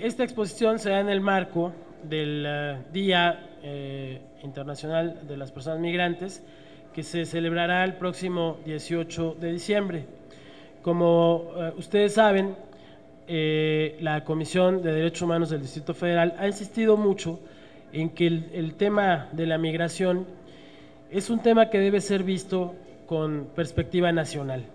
Esta exposición se da en el marco del Día Internacional de las Personas Migrantes, que se celebrará el próximo 18 de diciembre. Como ustedes saben, la Comisión de Derechos Humanos del Distrito Federal ha insistido mucho en que el tema de la migración es un tema que debe ser visto con perspectiva nacional.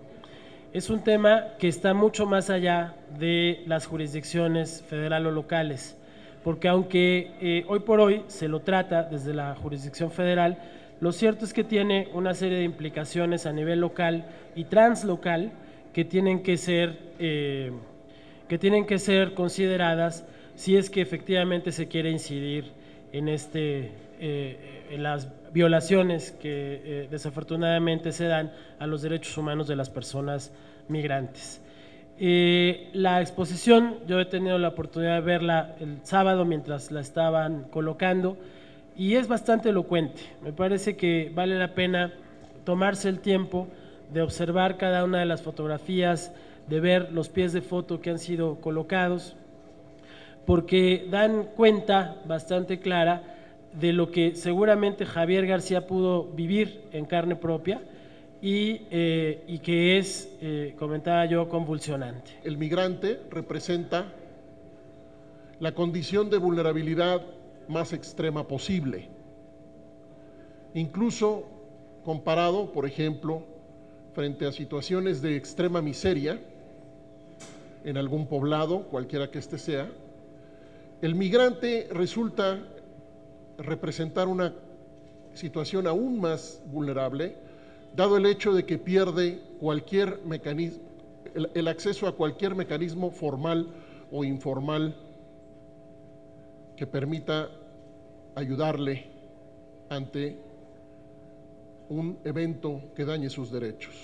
Es un tema que está mucho más allá de las jurisdicciones federal o locales, porque aunque hoy por hoy se lo trata desde la jurisdicción federal, lo cierto es que tiene una serie de implicaciones a nivel local y translocal que tienen que ser consideradas si es que efectivamente se quiere incidir en las violaciones que desafortunadamente se dan a los derechos humanos de las personas migrantes. La exposición, yo he tenido la oportunidad de verla el sábado mientras la estaban colocando y es bastante elocuente. Me parece que vale la pena tomarse el tiempo de observar cada una de las fotografías, de ver los pies de foto que han sido colocados, porque dan cuenta bastante clara de lo que seguramente Javier García pudo vivir en carne propia y que es, comentaba yo, convulsionante. El migrante representa la condición de vulnerabilidad más extrema posible, incluso comparado, por ejemplo, frente a situaciones de extrema miseria en algún poblado, cualquiera que éste sea. El migrante resulta representar una situación aún más vulnerable, dado el hecho de que pierde cualquier mecanismo, el acceso a cualquier mecanismo formal o informal que permita ayudarle ante un evento que dañe sus derechos.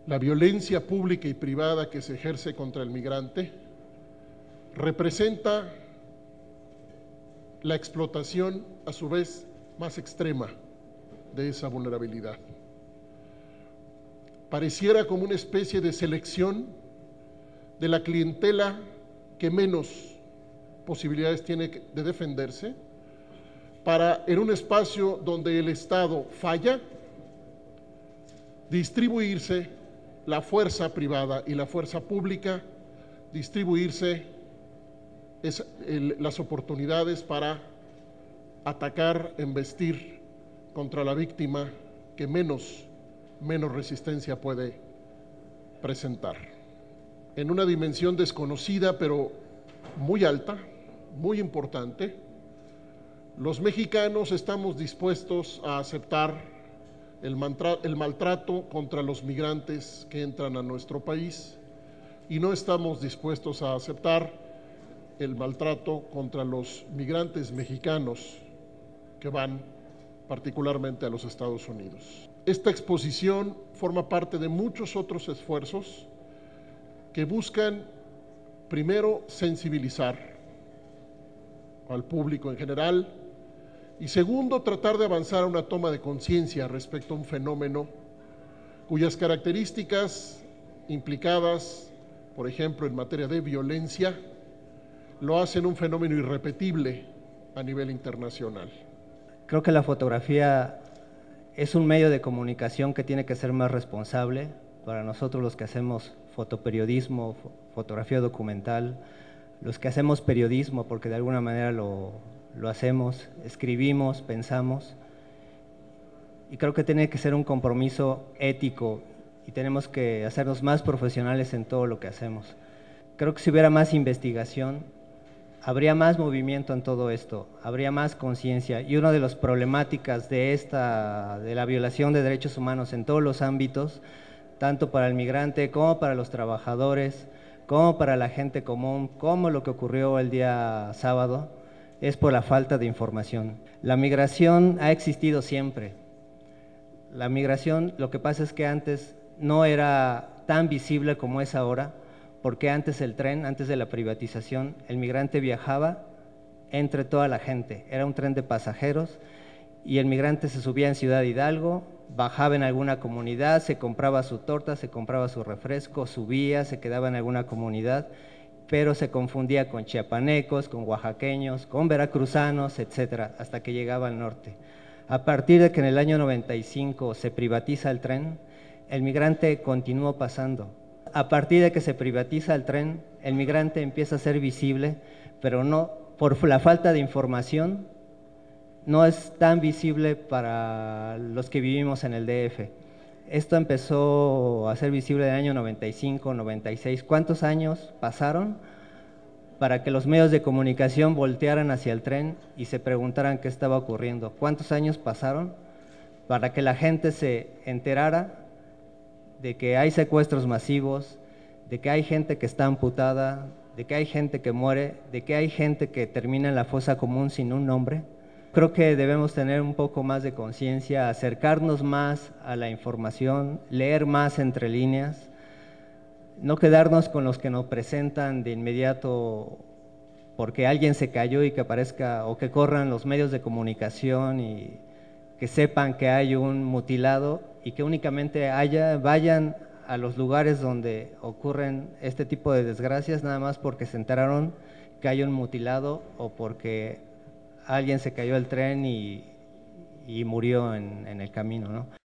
La violencia pública y privada que se ejerce contra el migrante representa la explotación, a su vez, más extrema de esa vulnerabilidad. Pareciera como una especie de selección de la clientela que menos posibilidades tiene de defenderse, para, en un espacio donde el Estado falla, distribuirse la fuerza privada y la fuerza pública, distribuirse las oportunidades para atacar, embestir contra la víctima que menos resistencia puede presentar. En una dimensión desconocida, pero muy alta, muy importante, los mexicanos estamos dispuestos a aceptar el maltrato contra los migrantes que entran a nuestro país y no estamos dispuestos a aceptar el maltrato contra los migrantes mexicanos que van particularmente a los Estados Unidos. Esta exposición forma parte de muchos otros esfuerzos que buscan, primero, sensibilizar al público en general y segundo, tratar de avanzar a una toma de conciencia respecto a un fenómeno cuyas características implicadas, por ejemplo, en materia de violencia, lo hacen un fenómeno irrepetible a nivel internacional. Creo que la fotografía es un medio de comunicación que tiene que ser más responsable para nosotros los que hacemos fotoperiodismo, fotografía documental, los que hacemos periodismo porque de alguna manera lo hacemos, escribimos, pensamos, y creo que tiene que ser un compromiso ético y tenemos que hacernos más profesionales en todo lo que hacemos. Creo que si hubiera más investigación, habría más movimiento en todo esto, habría más conciencia, y una de las problemáticas de la violación de derechos humanos en todos los ámbitos, tanto para el migrante como para los trabajadores, como para la gente común, como lo que ocurrió el día sábado, es por la falta de información. La migración ha existido siempre. La migración, lo que pasa es que antes no era tan visible como es ahora, porque antes el tren, antes de la privatización, el migrante viajaba entre toda la gente, era un tren de pasajeros y el migrante se subía en Ciudad Hidalgo, bajaba en alguna comunidad, se compraba su torta, se compraba su refresco, subía, se quedaba en alguna comunidad pero se confundía con chiapanecos, con oaxaqueños, con veracruzanos, etcétera, hasta que llegaba al norte. A partir de que en el año 95 se privatiza el tren, el migrante continuó pasando. A partir de que se privatiza el tren, el migrante empieza a ser visible, pero no, por la falta de información, no es tan visible para los que vivimos en el DF. Esto empezó a ser visible en el año 95, 96. ¿Cuántos años pasaron para que los medios de comunicación voltearan hacia el tren y se preguntaran qué estaba ocurriendo? ¿Cuántos años pasaron para que la gente se enterara de que hay secuestros masivos, de que hay gente que está amputada, de que hay gente que muere, de que hay gente que termina en la fosa común sin un nombre? Creo que debemos tener un poco más de conciencia, acercarnos más a la información, leer más entre líneas, no quedarnos con los que nos presentan de inmediato porque alguien se cayó y que aparezca, o que corran los medios de comunicación y que sepan que hay un mutilado y que únicamente vayan a los lugares donde ocurren este tipo de desgracias nada más porque se enteraron que hay un mutilado o porque alguien se cayó del tren y murió en el camino, ¿no?